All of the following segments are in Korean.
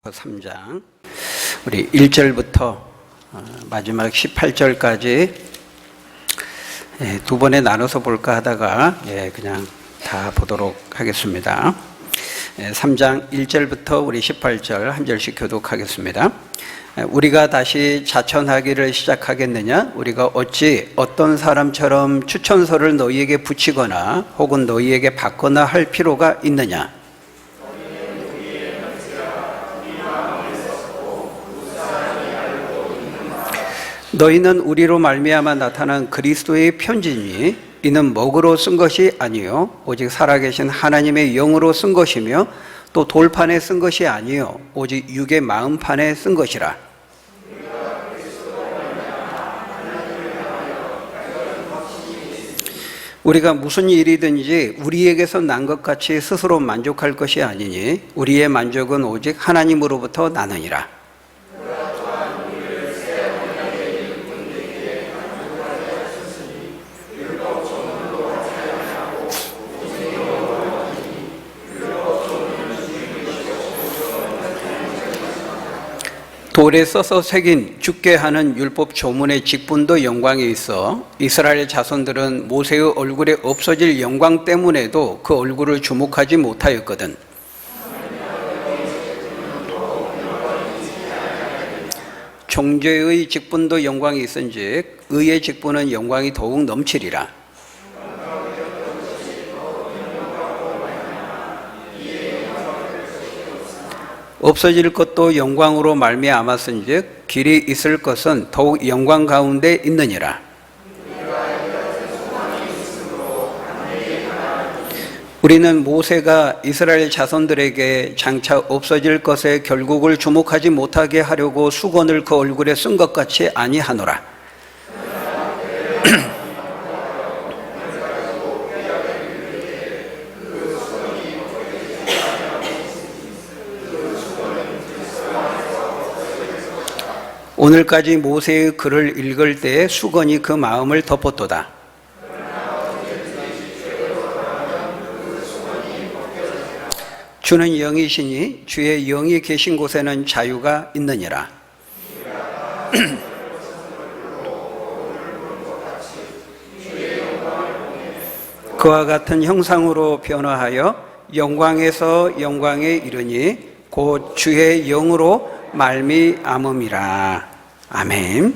3장 우리 1절부터 마지막 18절까지 두 번에 나눠서 볼까 하다가 그냥 다 보도록 하겠습니다. 3장 1절부터 우리 18절 한 절씩 교독하겠습니다. 우리가 다시 자천하기를 시작하겠느냐? 우리가 어찌 어떤 사람처럼 추천서를 너희에게 붙이거나 혹은 너희에게 받거나 할 필요가 있느냐? 너희는 우리로 말미암아 나타난 그리스도의 편지니 이는 먹으로 쓴 것이 아니요 오직 살아계신 하나님의 영으로 쓴 것이며 또 돌판에 쓴 것이 아니요 오직 육의 마음판에 쓴 것이라. 우리가 무슨 일이든지 우리에게서 난 것 같이 스스로 만족할 것이 아니니 우리의 만족은 오직 하나님으로부터 나느니라. 돌에 써서 새긴 죽게 하는 율법 조문의 직분도 영광이 있어 이스라엘 자손들은 모세의 얼굴에 없어질 영광 때문에도 그 얼굴을 주목하지 못하였거든. 종죄의 직분도 영광이 있은즉 의의 직분은 영광이 더욱 넘치리라. 없어질 것도 영광으로 말미암았은즉 길이 있을 것은 더욱 영광 가운데 있느니라. 우리는 모세가 이스라엘 자손들에게 장차 없어질 것의 결국을 주목하지 못하게 하려고 수건을 그 얼굴에 쓴 것 같이 아니하노라. 오늘까지 모세의 글을 읽을 때에 수건이 그 마음을 덮었도다. 주는 영이시니 주의 영이 계신 곳에는 자유가 있느니라. 그와 같은 형상으로 변화하여 영광에서 영광에 이르니 곧 주의 영으로 말미암음이라. 아멘.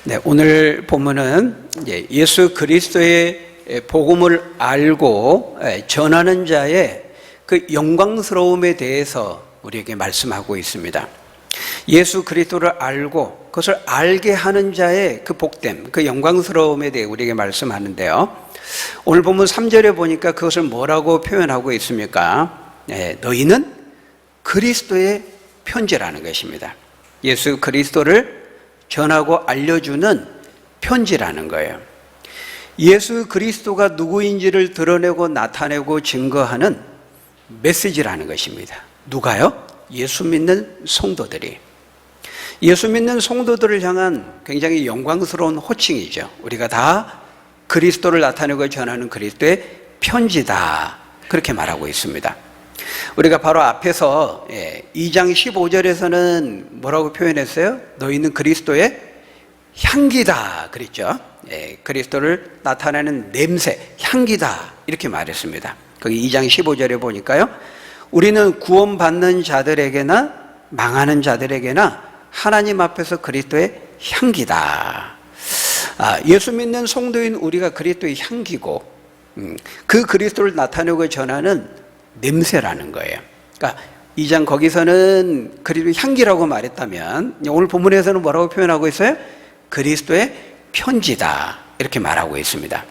네, 오늘 본문은 예수 그리스도의 복음을 알고 전하는 자의 그 영광스러움에 대해서 우리에게 말씀하고 있습니다. 예수 그리스도를 알고 그것을 알게 하는 자의 그 복됨, 그 영광스러움에 대해 우리에게 말씀하는데요. 오늘 본문 3절에 보니까 그것을 뭐라고 표현하고 있습니까? 너희는 그리스도의 편지라는 것입니다. 예수 그리스도를 전하고 알려주는 편지라는 거예요. 예수 그리스도가 누구인지를 드러내고 나타내고 증거하는 메시지라는 것입니다. 누가요? 예수 믿는 성도들이. 예수 믿는 성도들을 향한 굉장히 영광스러운 호칭이죠. 우리가 다 그리스도를 나타내고 전하는 그리스도의 편지다, 그렇게 말하고 있습니다. 우리가 바로 앞에서 2장 15절에서는 뭐라고 표현했어요? 너희는 그리스도의 향기다 그랬죠. 그리스도를 나타내는 냄새, 향기다 이렇게 말했습니다. 거기 2장 15절에 보니까요, 우리는 구원받는 자들에게나 망하는 자들에게나 하나님 앞에서 그리스도의 향기다. 예수 믿는 성도인 우리가 그리스도의 향기고 그 그리스도를 나타내고 전하는 냄새라는 거예요. 그러니까 2장 거기서는 그리스도의 향기라고 말했다면 오늘 본문에서는 뭐라고 표현하고 있어요? 그리스도의 편지다 이렇게 말하고 있습니다.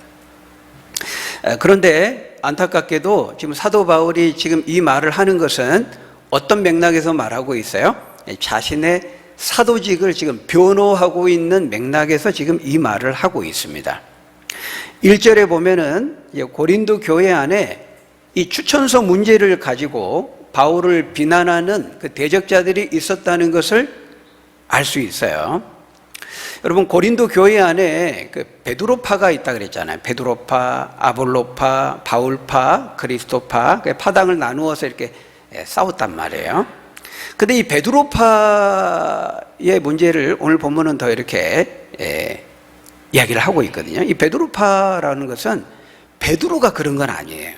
그런데 안타깝게도 지금 사도 바울이 지금 이 말을 하는 것은 어떤 맥락에서 말하고 있어요? 자신의 사도직을 지금 변호하고 있는 맥락에서 지금 이 말을 하고 있습니다. 1절에 보면은 고린도 교회 안에 이 추천서 문제를 가지고 바울을 비난하는 그 대적자들이 있었다는 것을 알 수 있어요. 여러분, 고린도 교회 안에 그 베드로파가 있다 그랬잖아요. 베드로파, 아볼로파, 바울파, 그리스도파, 파당을 나누어서 이렇게 싸웠단 말이에요. 근데 이 베드로파의 문제를 오늘 본문은 더 이렇게 이야기를 하고 있거든요. 이 베드로파라는 것은 베드로가 그런 건 아니에요.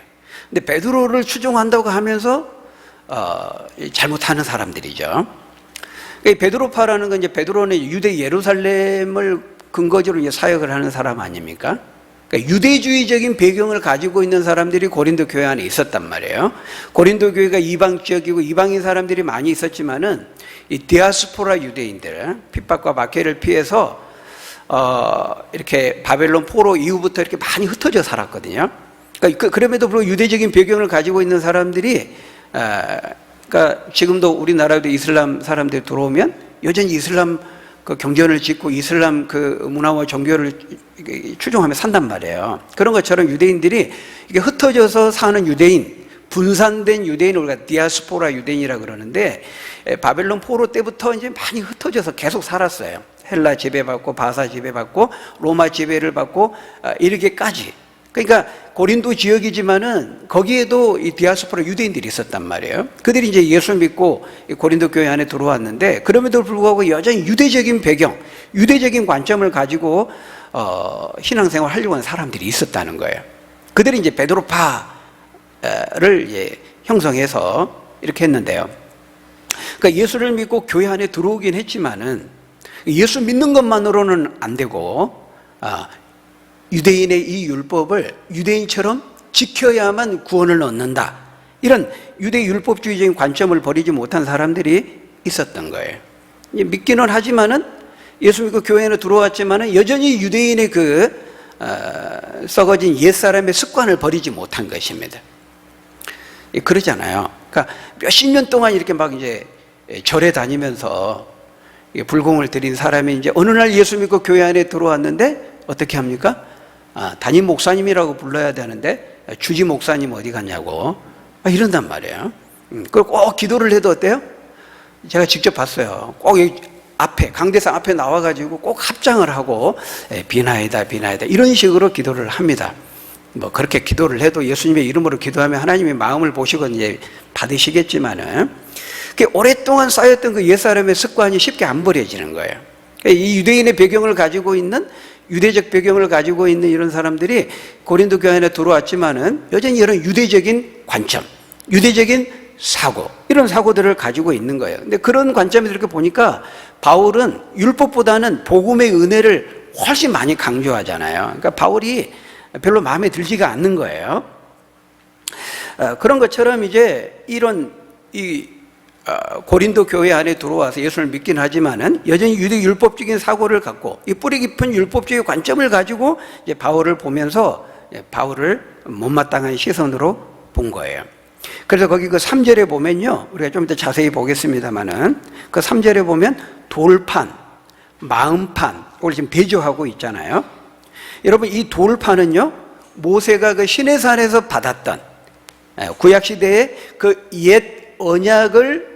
근데 베드로를 추종한다고 하면서 잘못하는 사람들이죠. 이 베드로파라는 건 이제 베드로는 유대 예루살렘을 근거지로 이제 사역을 하는 사람 아닙니까? 그러니까 유대주의적인 배경을 가지고 있는 사람들이 고린도 교회 안에 있었단 말이에요. 고린도 교회가 이방 지역이고 이방인 사람들이 많이 있었지만은 이 디아스포라 유대인들, 핍박과 박해를 피해서 이렇게 바벨론 포로 이후부터 이렇게 많이 흩어져 살았거든요. 그러니까 그럼에도 불구하고 유대적인 배경을 가지고 있는 사람들이 그러니까 지금도 우리나라에도 이슬람 사람들이 들어오면 여전히 이슬람 그 경전을 짓고 이슬람 그 문화와 종교를 추종하며 산단 말이에요. 그런 것처럼 유대인들이 이게 흩어져서 사는 유대인, 분산된 유대인을 우리가 디아스포라 유대인이라고 그러는데 바벨론 포로 때부터 이제 많이 흩어져서 계속 살았어요. 헬라 지배받고 바사 지배받고 로마 지배를 받고 이르게까지. 그러니까 고린도 지역이지만은 거기에도 이 디아스포라 유대인들이 있었단 말이에요. 그들이 이제 예수 믿고 고린도 교회 안에 들어왔는데 그럼에도 불구하고 여전히 유대적인 배경, 유대적인 관점을 가지고 신앙생활 하려고 하는 사람들이 있었다는 거예요. 그들이 이제 베드로파를 이제 형성해서 이렇게 했는데요. 그러니까 예수를 믿고 교회 안에 들어오긴 했지만은 예수 믿는 것만으로는 안 되고 유대인의 이 율법을 유대인처럼 지켜야만 구원을 얻는다. 이런 유대 율법주의적인 관점을 버리지 못한 사람들이 있었던 거예요. 믿기는 하지만은 예수 믿고 교회에 들어왔지만은 여전히 유대인의 그 썩어진 옛사람의 습관을 버리지 못한 것입니다. 그러잖아요. 그러니까 몇십 년 동안 이렇게 막 이제 절에 다니면서 불공을 들인 사람이 이제 어느 날 예수 믿고 교회 안에 들어왔는데 어떻게 합니까? 담임 목사님이라고 불러야 되는데 주지 목사님 어디 갔냐고 이런단 말이에요. 그걸 꼭 기도를 해도 어때요? 제가 직접 봤어요. 꼭 여기 앞에 강대상 앞에 나와가지고 꼭 합장을 하고 비나이다 비나이다 이런 식으로 기도를 합니다. 뭐 그렇게 기도를 해도 예수님의 이름으로 기도하면 하나님의 마음을 보시고 이제 받으시겠지만은 오랫동안 쌓였던 그 옛사람의 습관이 쉽게 안 버려지는 거예요. 이 유대인의 배경을 가지고 있는 유대적 배경을 가지고 있는 이런 사람들이 고린도 교회 안에 들어왔지만은 여전히 이런 유대적인 관점, 유대적인 사고, 이런 사고들을 가지고 있는 거예요. 근데 그런 관점에서 이렇게 보니까 바울은 율법보다는 복음의 은혜를 훨씬 많이 강조하잖아요. 그러니까 바울이 별로 마음에 들지가 않는 거예요. 그런 것처럼 이제 이런 고린도 교회 안에 들어와서 예수를 믿긴 하지만은 여전히 유대 율법적인 사고를 갖고 이 뿌리 깊은 율법적인 관점을 가지고 이제 바울을 보면서 바울을 못마땅한 시선으로 본 거예요. 그래서 거기 그 3절에 보면요, 우리가 좀 더 자세히 보겠습니다만은 그 3절에 보면 돌판, 마음판, 이걸 지금 대조하고 있잖아요. 여러분 이 돌판은요, 모세가 그 시내산에서 받았던 구약 시대의 그 옛 언약을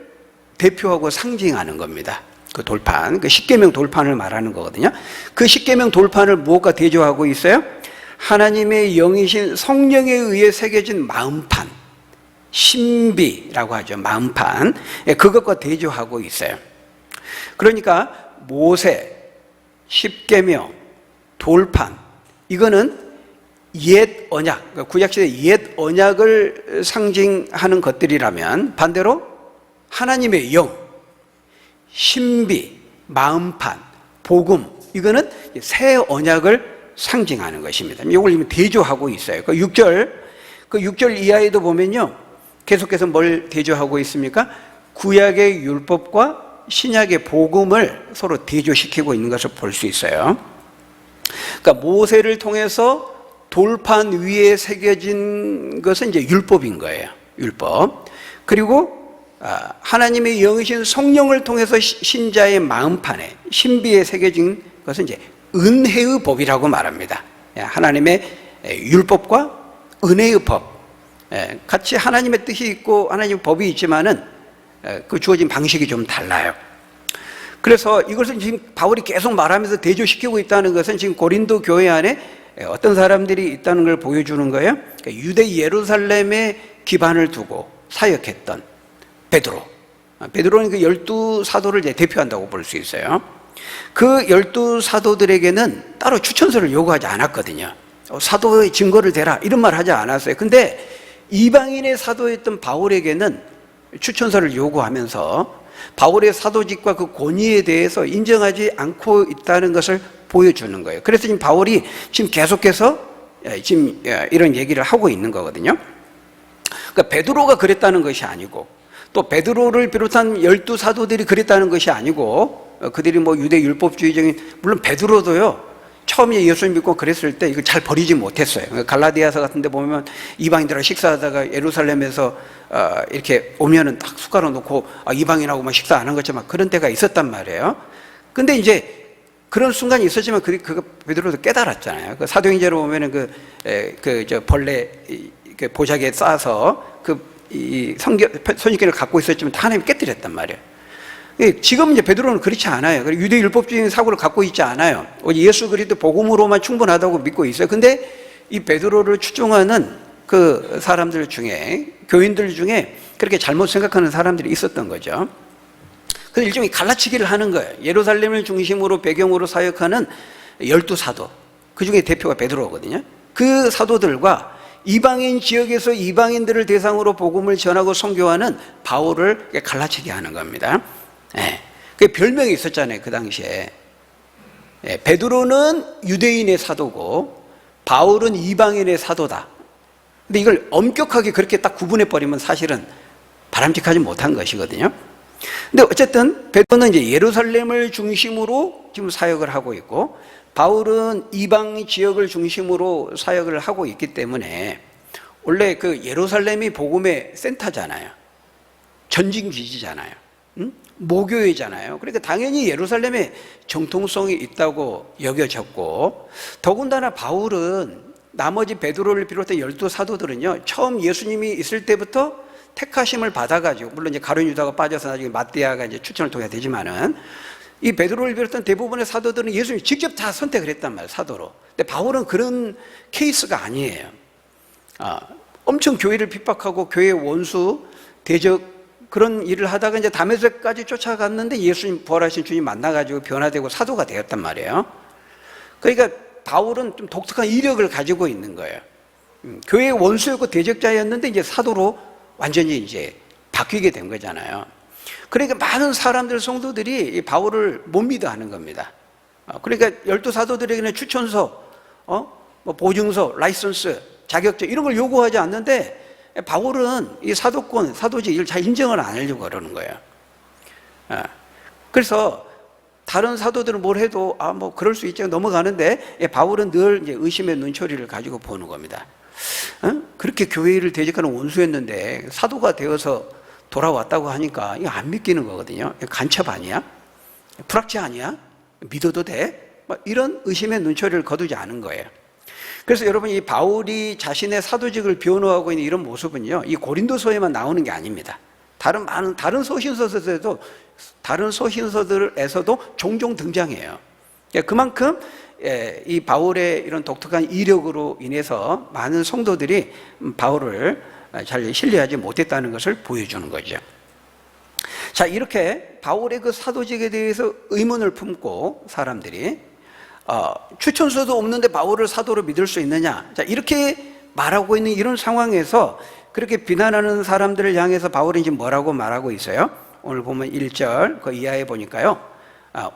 대표하고 상징하는 겁니다. 그 돌판, 그 십계명 돌판을 말하는 거거든요. 그 십계명 돌판을 무엇과 대조하고 있어요? 하나님의 영이신 성령에 의해 새겨진 마음판, 신비라고 하죠. 마음판, 그것과 대조하고 있어요. 그러니까 모세, 십계명, 돌판, 이거는 옛 언약, 구약시대 옛 언약을 상징하는 것들이라면 반대로 하나님의 영, 신비, 마음판, 복음, 이거는 새 언약을 상징하는 것입니다. 이걸 지금 대조하고 있어요. 그 6절 이하에도 보면요, 계속해서 뭘 대조하고 있습니까? 구약의 율법과 신약의 복음을 서로 대조시키고 있는 것을 볼 수 있어요. 그러니까 모세를 통해서 돌판 위에 새겨진 것은 이제 율법인 거예요. 율법. 그리고 하나님의 영이신 성령을 통해서 신자의 마음판에, 신비에 새겨진 것은 이제 은혜의 법이라고 말합니다. 하나님의 율법과 은혜의 법, 같이 하나님의 뜻이 있고 하나님의 법이 있지만은 그 주어진 방식이 좀 달라요. 그래서 이것을 지금 바울이 계속 말하면서 대조시키고 있다는 것은 지금 고린도 교회 안에 어떤 사람들이 있다는 걸 보여주는 거예요. 그러니까 유대 예루살렘에 기반을 두고 사역했던 베드로. 베드로는 그 12사도를 이제 대표한다고 볼 수 있어요. 그 12사도들에게는 따로 추천서를 요구하지 않았거든요. 사도의 증거를 대라 이런 말 하지 않았어요. 근데 이방인의 사도였던 바울에게는 추천서를 요구하면서 바울의 사도직과 그 권위에 대해서 인정하지 않고 있다는 것을 보여주는 거예요. 그래서 지금 바울이 지금 계속해서 지금 이런 얘기를 하고 있는 거거든요. 그러니까 베드로가 그랬다는 것이 아니고, 또 베드로를 비롯한 12사도들이 그랬다는 것이 아니고, 그들이 뭐 유대 율법주의적인, 물론 베드로도요, 처음에 예수를 믿고 그랬을 때 이걸 잘 버리지 못했어요. 갈라디아서 같은 데 보면 이방인들하고 식사하다가 예루살렘에서 이렇게 오면은 딱 숟가락 놓고 이방인하고 막 식사 안 한 것처럼 그런 때가 있었단 말이에요. 근데 이제 그런 순간이 있었지만 그거 베드로도 깨달았잖아요. 그 사도행전으로 보면은 저 벌레 그 보자기에 싸서 이 선지기를 갖고 있었지만 다 하나님 깨뜨렸단 말이에요. 지금 이제 베드로는 그렇지 않아요. 유대 율법적인 사고를 갖고 있지 않아요. 예수 그리스도 복음으로만 충분하다고 믿고 있어요. 근데 이 베드로를 추종하는 그 사람들 중에, 교인들 중에 그렇게 잘못 생각하는 사람들이 있었던 거죠. 그래서 일종의 갈라치기를 하는 거예요. 예루살렘을 중심으로 배경으로 사역하는 12사도, 그 중에 대표가 베드로거든요. 그 사도들과 이방인 지역에서 이방인들을 대상으로 복음을 전하고 선교하는 바울을 갈라치기 하는 겁니다. 그 별명이 있었잖아요, 그 당시에. 베드로는 유대인의 사도고 바울은 이방인의 사도다. 근데 이걸 엄격하게 그렇게 딱 구분해버리면 사실은 바람직하지 못한 것이거든요. 근데 어쨌든 베드로는 이제 예루살렘을 중심으로 지금 사역을 하고 있고, 바울은 이방 지역을 중심으로 사역을 하고 있기 때문에, 원래 그 예루살렘이 복음의 센터잖아요. 전진기지잖아요. 모교회잖아요. 그러니까 당연히 예루살렘에 정통성이 있다고 여겨졌고, 더군다나 바울은 나머지 베드로를 비롯한 12사도들은요, 처음 예수님이 있을 때부터 택하심을 받아가지고, 물론 이제 가룟 유다가 빠져서 나중에 마띠아가 이제 추천을 통해 되지만은, 이 베드로를 비롯한 대부분의 사도들은 예수님이 직접 다 선택을 했단 말이에요, 사도로. 근데 바울은 그런 케이스가 아니에요. 엄청 교회를 핍박하고 교회 원수, 대적 그런 일을 하다가 이제 다메섹까지 쫓아갔는데 예수님, 부활하신 주님 만나가지고 변화되고 사도가 되었단 말이에요. 그러니까 바울은 좀 독특한 이력을 가지고 있는 거예요. 교회의 원수였고 대적자였는데 이제 사도로 완전히 이제 바뀌게 된 거잖아요. 그러니까 많은 사람들, 성도들이 바울을 못 믿어 하는 겁니다. 그러니까 12사도들에게는 추천서, 뭐 보증서, 라이선스, 자격증 이런 걸 요구하지 않는데, 바울은 이 사도권, 사도직 이걸 잘 인정을 안 하려고 그러는 거예요. 그래서 다른 사도들은 뭘 해도 뭐 그럴 수 있죠 넘어가는데, 바울은 늘 이제 의심의 눈초리를 가지고 보는 겁니다. 그렇게 교회를 대적하는 원수였는데 사도가 되어서 돌아왔다고 하니까 이거 안 믿기는 거거든요. 간첩 아니야? 불확지 아니야? 믿어도 돼? 이런 의심의 눈초리를 거두지 않은 거예요. 그래서 여러분, 이 바울이 자신의 사도직을 변호하고 있는 이런 모습은요, 이 고린도서에만 나오는 게 아닙니다. 다른 소신서들에서도 종종 등장해요. 그만큼 이 바울의 이런 독특한 이력으로 인해서 많은 성도들이 바울을 잘 신뢰하지 못했다는 것을 보여주는 거죠. 자, 이렇게 바울의 그 사도직에 대해서 의문을 품고 사람들이 추천서도 없는데 바울을 사도로 믿을 수 있느냐, 자, 이렇게 말하고 있는 이런 상황에서 그렇게 비난하는 사람들을 향해서 바울이 지금 뭐라고 말하고 있어요? 오늘 보면 1절 그 이하에 보니까요,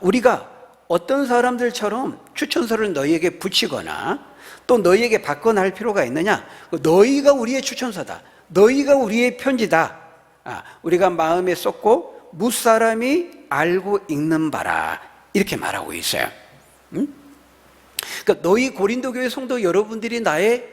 우리가 어떤 사람들처럼 추천서를 너희에게 붙이거나 또 너희에게 받거나 할 필요가 있느냐? 너희가 우리의 추천서다, 너희가 우리의 편지다, 우리가 마음에 쏟고 무사람이 알고 읽는 바라, 이렇게 말하고 있어요. 그러니까 너희 고린도 교회 성도 여러분들이 나의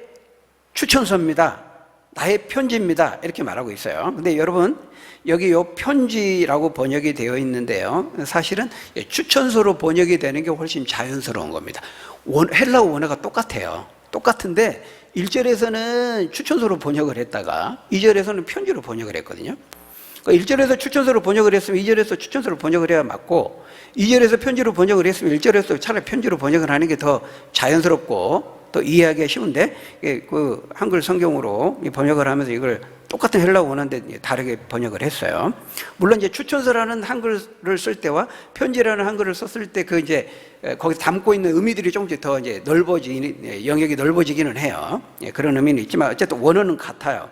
추천서입니다, 나의 편지입니다, 이렇게 말하고 있어요. 근데 여러분, 여기 요 편지라고 번역이 되어 있는데요, 사실은 추천서로 번역이 되는 게 훨씬 자연스러운 겁니다. 헬라어 원어가 똑같아요. 똑같은데 1절에서는 추천서로 번역을 했다가 2절에서는 편지로 번역을 했거든요. 그러니까 1절에서 추천서로 번역을 했으면 2절에서 추천서로 번역을 해야 맞고, 2절에서 편지로 번역을 했으면 1절에서 차라리 편지로 번역을 하는 게 더 자연스럽고 또 이해하기가 쉬운데, 그 한글 성경으로 번역을 하면서 이걸 똑같은 헬라어 원어인데 다르게 번역을 했어요. 물론 이제 추천서라는 한글을 쓸 때와 편지라는 한글을 썼을 때 그 이제 거기 담고 있는 의미들이 조금씩 더 이제 영역이 넓어지기는 해요. 그런 의미는 있지만 어쨌든 원어는 같아요.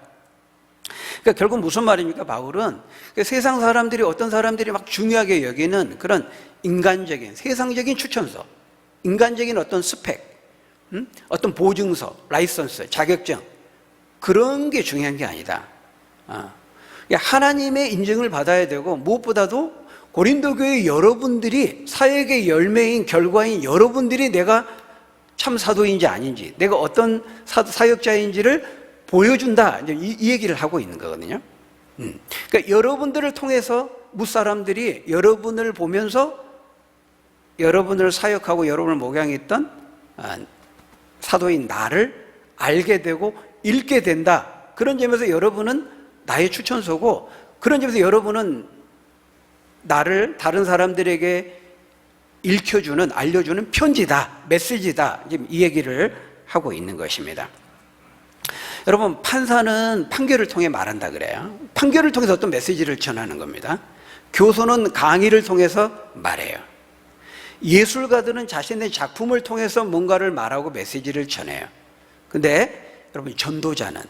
그러니까 결국 무슨 말입니까? 바울은 세상 사람들이, 어떤 사람들이 막 중요하게 여기는 그런 인간적인, 세상적인 추천서, 인간적인 어떤 스펙, 어떤 보증서, 라이선스, 자격증, 그런 게 중요한 게 아니다. 하나님의 인증을 받아야 되고, 무엇보다도 고린도 교회 여러분들이, 사역의 열매인, 결과인 여러분들이 내가 참 사도인지 아닌지, 내가 어떤 사역자인지를 보여준다, 이 얘기를 하고 있는 거거든요. 그러니까 여러분들을 통해서 무사람들이 여러분을 보면서 여러분을 사역하고 여러분을 목양했던 사도인 나를 알게 되고 읽게 된다. 그런 점에서 여러분은 나의 추천서고, 그런 점에서 여러분은 나를 다른 사람들에게 읽혀주는, 알려주는 편지다, 메시지다, 지금 이 얘기를 하고 있는 것입니다. 여러분, 판사는 판결을 통해 말한다 그래요. 판결을 통해서 어떤 메시지를 전하는 겁니다. 교수는 강의를 통해서 말해요. 예술가들은 자신의 작품을 통해서 뭔가를 말하고 메시지를 전해요. 근데 여러분, 전도자는,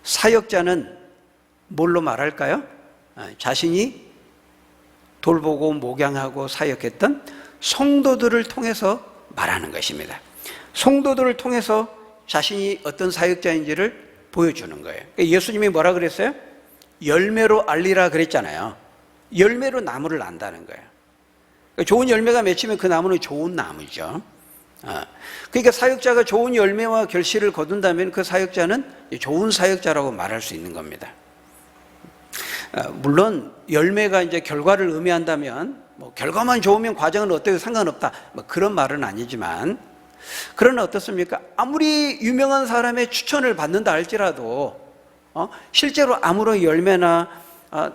사역자는 뭘로 말할까요? 자신이 돌보고 목양하고 사역했던 성도들을 통해서 말하는 것입니다. 성도들을 통해서 자신이 어떤 사역자인지를 보여주는 거예요. 예수님이 뭐라 그랬어요? 열매로 알리라 그랬잖아요. 열매로 나무를 안다는 거예요. 좋은 열매가 맺히면 그 나무는 좋은 나무죠. 그러니까 사역자가 좋은 열매와 결실을 거둔다면 그 사역자는 좋은 사역자라고 말할 수 있는 겁니다. 물론 열매가 이제 결과를 의미한다면 뭐 결과만 좋으면 과정은 어때도 상관없다, 뭐 그런 말은 아니지만, 그러나 어떻습니까? 아무리 유명한 사람의 추천을 받는다 할지라도 실제로 아무런 열매나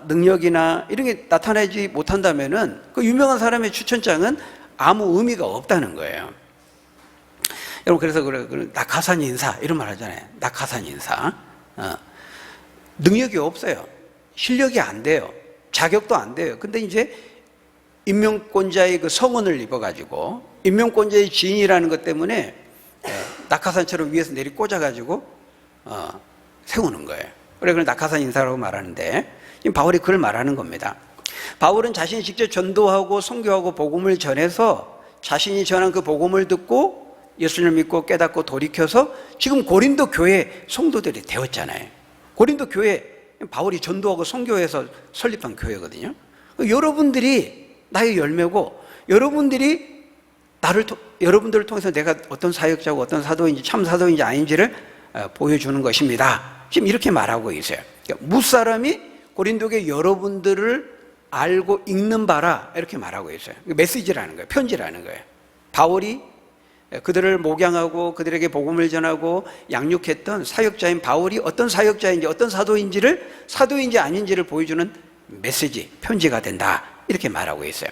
능력이나 이런 게 나타나지 못한다면은 그 유명한 사람의 추천장은 아무 의미가 없다는 거예요. 여러분, 그래서 낙하산 인사 이런 말 하잖아요. 낙하산 인사. 능력이 없어요. 실력이 안 돼요. 자격도 안 돼요. 근데 이제 임명권자의 그 성원을 입어가지고, 임명권자의 지인이라는 것 때문에 낙하산처럼 위에서 내리 꽂아가지고 세우는 거예요. 그래, 낙하산 인사라고 말하는데, 지금 바울이 그걸 말하는 겁니다. 바울은 자신이 직접 전도하고 선교하고 복음을 전해서 자신이 전한 그 복음을 듣고 예수님을 믿고 깨닫고 돌이켜서 지금 고린도 교회 성도들이 되었잖아요. 고린도 교회, 바울이 전도하고 선교해서 설립한 교회거든요. 여러분들이 나의 열매고, 여러분들을 통해서 내가 어떤 사역자고 어떤 사도인지, 참 사도인지 아닌지를 보여주는 것입니다. 지금 이렇게 말하고 있어요. 그러니까 무사람이 고린도교회 여러분들을 알고 읽는 바라, 이렇게 말하고 있어요. 메시지라는 거예요. 편지라는 거예요. 바울이 그들을 목양하고 그들에게 복음을 전하고 양육했던 사역자인 바울이 어떤 사역자인지, 어떤 사도인지 아닌지를 보여주는 메시지, 편지가 된다, 이렇게 말하고 있어요.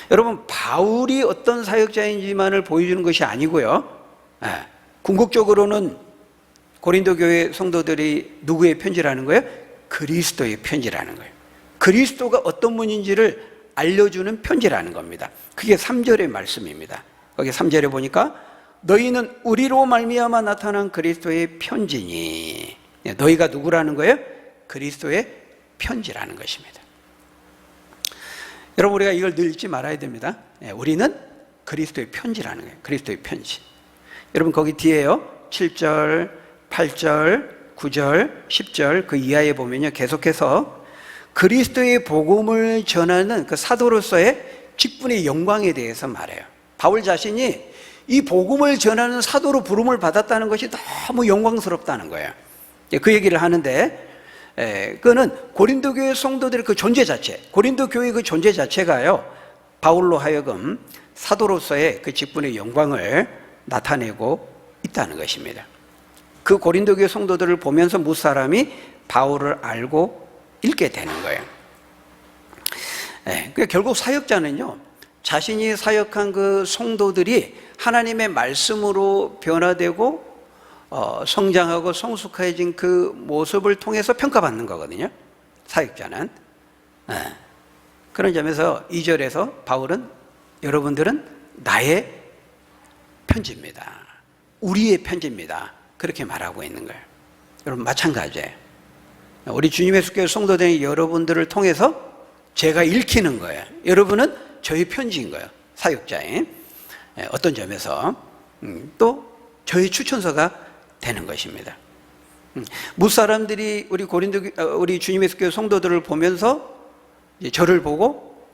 여러분, 바울이 어떤 사역자인지만을 보여주는 것이 아니고요, 궁극적으로는 고린도 교회 성도들이 누구의 편지라는 거예요? 그리스도의 편지라는 거예요. 그리스도가 어떤 분인지를 알려주는 편지라는 겁니다. 그게 3절의 말씀입니다. 거기 3절에 보니까 너희는 우리로 말미암아 나타난 그리스도의 편지니. 너희가 누구라는 거예요? 그리스도의 편지라는 것입니다. 여러분, 우리가 이걸 늘 잊지 말아야 됩니다. 우리는 그리스도의 편지라는 거예요. 그리스도의 편지. 여러분, 거기 뒤에요, 7절, 8절, 9절, 10절 그 이하에 보면요, 계속해서 그리스도의 복음을 전하는 그 사도로서의 직분의 영광에 대해서 말해요. 바울 자신이 이 복음을 전하는 사도로 부름을 받았다는 것이 너무 영광스럽다는 거예요. 그 얘기를 하는데, 그거는 고린도 교회 성도들의 그 존재 자체, 고린도 교회의 그 존재 자체가요, 바울로 하여금 사도로서의 그 직분의 영광을 나타내고 있다는 것입니다. 그 고린도 교회 성도들을 보면서 무사람이 바울을 알고 읽게 되는 거예요. 그러니까 결국 사역자는요, 자신이 사역한 그 성도들이 하나님의 말씀으로 변화되고 성장하고 성숙해진 그 모습을 통해서 평가받는 거거든요, 사역자는. 그런 점에서 2절에서 바울은 여러분들은 나의 편지입니다, 우리의 편지입니다, 그렇게 말하고 있는 거예요. 여러분 마찬가지예요. 우리 주님 예수께서 성도된 여러분들을 통해서 제가 읽히는 거예요. 여러분은 저의 편지인 거예요, 사역자인. 어떤 점에서 또 저의 추천서가 되는 것입니다. 무사람들이 우리 주님 예수께서 성도들을 보면서 저를 보고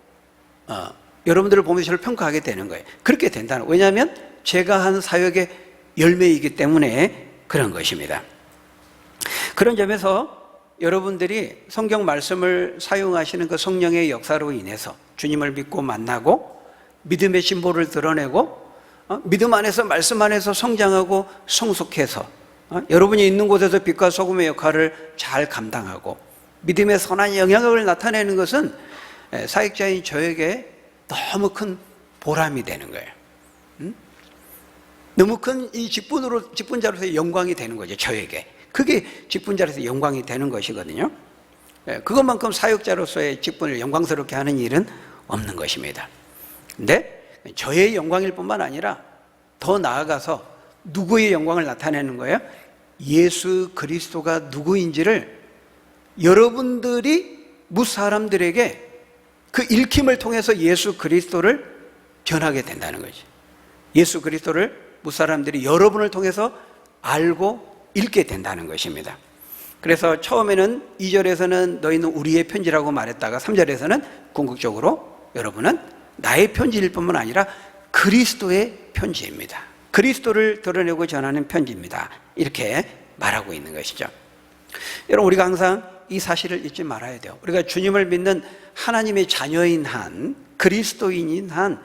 여러분들을 보면서 저를 평가하게 되는 거예요. 그렇게 된다는, 왜냐하면 제가 한 사역의 열매이기 때문에 그런 것입니다. 그런 점에서 여러분들이 성경 말씀을 사용하시는 그 성령의 역사로 인해서 주님을 믿고 만나고 믿음의 심보를 드러내고 믿음 안에서 말씀 안에서 성장하고 성숙해서 여러분이 있는 곳에서 빛과 소금의 역할을 잘 감당하고 믿음의 선한 영향력을 나타내는 것은 사역자인 저에게 너무 큰 보람이 되는 거예요. 너무 큰 이 직분자로서의 영광이 되는 거죠, 저에게. 그게 직분자로서의 영광이 되는 것이거든요. 그것만큼 사역자로서의 직분을 영광스럽게 하는 일은 없는 것입니다. 근데 저의 영광일 뿐만 아니라 더 나아가서 누구의 영광을 나타내는 거예요? 예수 그리스도가 누구인지를 여러분들이 무사람들에게 그 읽힘을 통해서 예수 그리스도를 전하게 된다는 거죠. 예수 그리스도를 무사람들이 여러분을 통해서 알고 읽게 된다는 것입니다. 그래서 처음에는 2절에서는 너희는 우리의 편지라고 말했다가 3절에서는 궁극적으로 여러분은 나의 편지일 뿐만 아니라 그리스도의 편지입니다, 그리스도를 드러내고 전하는 편지입니다, 이렇게 말하고 있는 것이죠. 여러분, 우리가 항상 이 사실을 잊지 말아야 돼요. 우리가 주님을 믿는 하나님의 자녀인 한, 그리스도인인 한,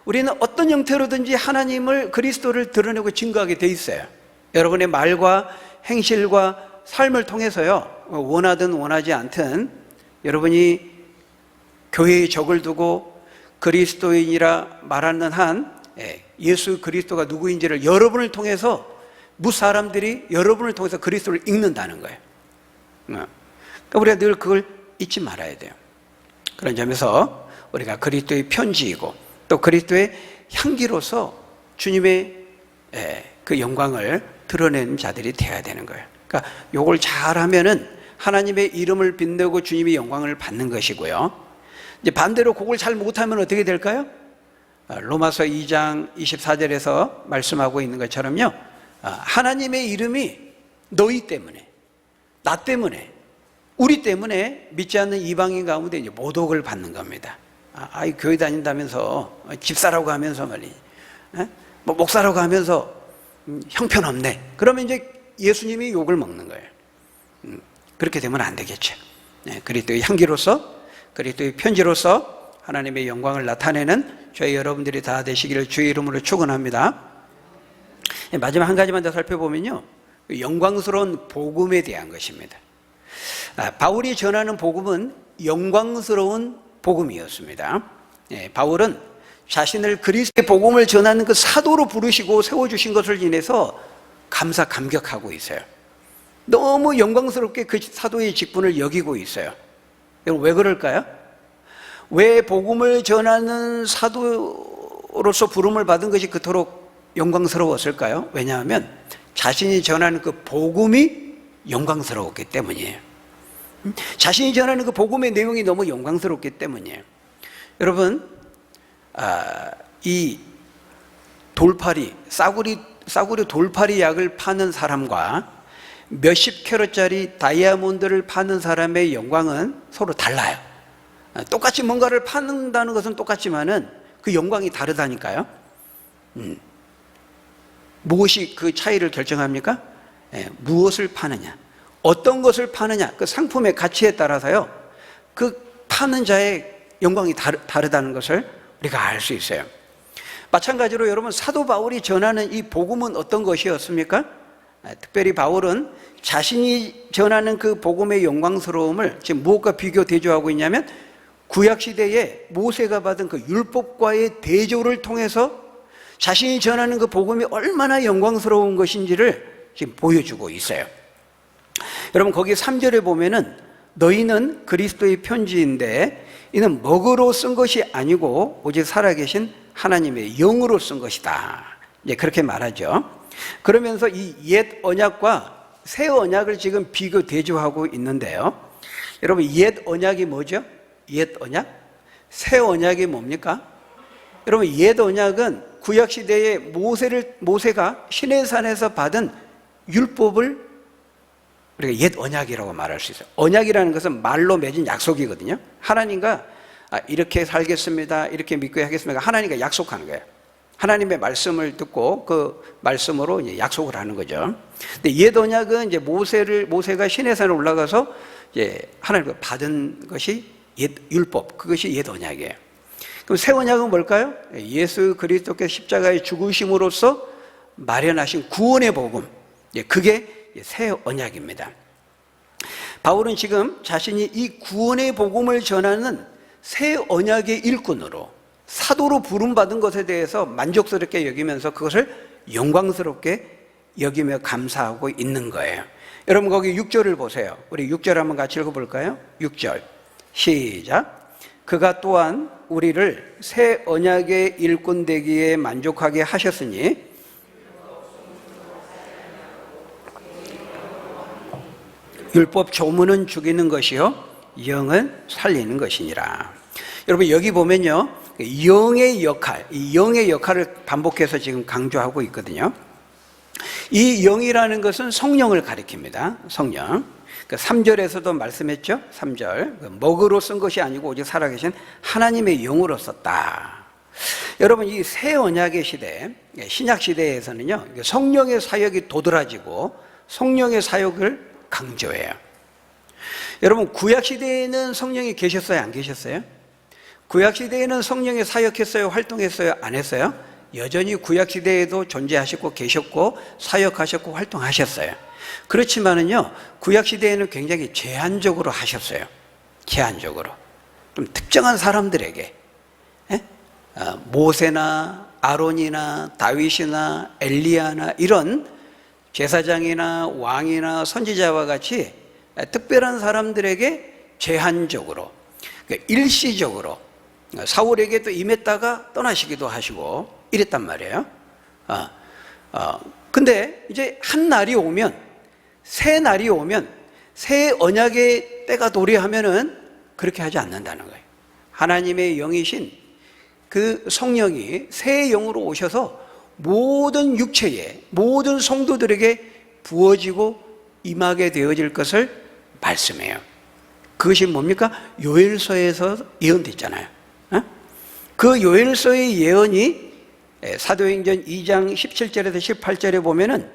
우리는 어떤 형태로든지 하나님을, 그리스도를 드러내고 증거하게 돼 있어요. 여러분의 말과 행실과 삶을 통해서요, 원하든 원하지 않든 여러분이 교회에 적을 두고 그리스도인이라 말하는 한 예수 그리스도가 누구인지를 여러분을 통해서 무사람들이 여러분을 통해서 그리스도를 읽는다는 거예요. 그러니까 우리가 늘 그걸 잊지 말아야 돼요. 그런 점에서 우리가 그리스도의 편지이고 또 그리스도의 향기로서 주님의 그 영광을 드러내는 자들이 되어야 되는 거예요. 그러니까 요걸 잘하면은 하나님의 이름을 빛내고 주님의 영광을 받는 것이고요. 이제 반대로 그걸 잘 못하면 어떻게 될까요? 로마서 2장 24절에서 말씀하고 있는 것처럼요, 하나님의 이름이 너희 때문에, 나 때문에, 우리 때문에 믿지 않는 이방인 가운데 이제 모독을 받는 겁니다. 교회 다닌다면서, 집사라고 하면서 말이지, 뭐 목사라고 하면서 형편없네. 그러면 이제 예수님이 욕을 먹는 거예요. 그렇게 되면 안 되겠죠. 그리스도의 향기로서, 그리스도의 편지로서 하나님의 영광을 나타내는 저희 여러분들이 다 되시기를 주의 이름으로 축원합니다. 마지막 한 가지만 더 살펴보면요, 영광스러운 복음에 대한 것입니다. 바울이 전하는 복음은 영광스러운 복음이었습니다. 바울은 자신을 그리스도의 복음을 전하는 그 사도로 부르시고 세워주신 것을 인해서 감격하고 있어요. 너무 영광스럽게 그 사도의 직분을 여기고 있어요. 여러분, 왜 그럴까요? 왜 복음을 전하는 사도로서 부름을 받은 것이 그토록 영광스러웠을까요? 왜냐하면 자신이 전하는 그 복음이 영광스러웠기 때문이에요. 자신이 전하는 그 복음의 내용이 너무 영광스럽기 때문이에요. 여러분, 이 돌팔이, 싸구려 돌팔이 약을 파는 사람과 몇십 캐럿짜리 다이아몬드를 파는 사람의 영광은 서로 달라요. 똑같이 뭔가를 파는다는 것은 똑같지만은 그 영광이 다르다니까요. 무엇이 그 차이를 결정합니까? 무엇을 파느냐, 어떤 것을 파느냐, 그 상품의 가치에 따라서요, 그 파는 자의 영광이 다르다는 것을 우리가 알 수 있어요. 마찬가지로 여러분, 사도 바울이 전하는 이 복음은 어떤 것이었습니까? 특별히 바울은 자신이 전하는 그 복음의 영광스러움을 지금 무엇과 비교 대조하고 있냐면 구약시대에 모세가 받은 그 율법과의 대조를 통해서 자신이 전하는 그 복음이 얼마나 영광스러운 것인지를 지금 보여주고 있어요. 여러분 거기 3절에 보면은 너희는 그리스도의 편지인데 이는 먹으로 쓴 것이 아니고 오직 살아계신 하나님의 영으로 쓴 것이다. 이제 그렇게 말하죠. 그러면서 이 옛 언약과 새 언약을 지금 비교 대조하고 있는데요. 여러분 옛 언약이 뭐죠? 옛 언약? 새 언약이 뭡니까? 여러분 옛 언약은 구약 시대에 모세가 시내산에서 받은 율법을 우리가 옛 언약이라고 말할 수 있어요. 언약이라는 것은 말로 맺은 약속이거든요. 하나님과 이렇게 살겠습니다, 이렇게 믿고 하겠습니다. 하나님과 약속하는 거예요. 하나님의 말씀을 듣고 그 말씀으로 이제 약속을 하는 거죠. 근데 옛 언약은 이제 모세가 시내산에 올라가서 이제 하나님과 받은 것이 옛 율법, 그것이 옛 언약이에요. 그럼 새 언약은 뭘까요? 예수 그리스도께서 십자가에 죽으심으로써 마련하신 구원의 복음, 그게 새 언약입니다. 바울은 지금 자신이 이 구원의 복음을 전하는 새 언약의 일꾼으로 사도로 부름받은 것에 대해서 만족스럽게 여기면서 그것을 영광스럽게 여기며 감사하고 있는 거예요. 여러분 거기 6절을 보세요. 우리 6절 한번 같이 읽어볼까요? 6절 시작. 그가 또한 우리를 새 언약의 일꾼 되기에 만족하게 하셨으니 율법 조문은 죽이는 것이요 영은 살리는 것이니라. 여러분 여기 보면요 영의 역할, 이 영의 역할을 반복해서 지금 강조하고 있거든요. 이 영이라는 것은 성령을 가리킵니다. 성령. 3절에서도 말씀했죠. 3절 먹으로 쓴 것이 아니고 오직 살아계신 하나님의 영으로 썼다. 여러분 이 새 언약의 시대, 신약 시대에서는요 성령의 사역이 도드라지고 성령의 사역을 강조해요. 여러분 구약 시대에는 성령이 계셨어요, 안 계셨어요? 구약 시대에는 성령이 사역했어요, 활동했어요, 안 했어요? 여전히 구약 시대에도 존재하셨고 계셨고 사역하셨고 활동하셨어요. 그렇지만은요 구약 시대에는 굉장히 제한적으로 하셨어요. 제한적으로 좀 특정한 사람들에게 모세나 아론이나 다윗이나 엘리야나 이런 제사장이나 왕이나 선지자와 같이 특별한 사람들에게 제한적으로 일시적으로 사울에게 또 임했다가 떠나시기도 하시고 이랬단 말이에요. 근데 이제 한 날이 오면 새 날이 오면 새 언약의 때가 도래하면은 그렇게 하지 않는다는 거예요. 하나님의 영이신 그 성령이 새 영으로 오셔서 모든 육체에 모든 성도들에게 부어지고 임하게 되어질 것을 말씀해요. 그것이 뭡니까? 요엘서에서 예언됐잖아요. 그 요엘서의 예언이 사도행전 2장 17절에서 18절에 보면은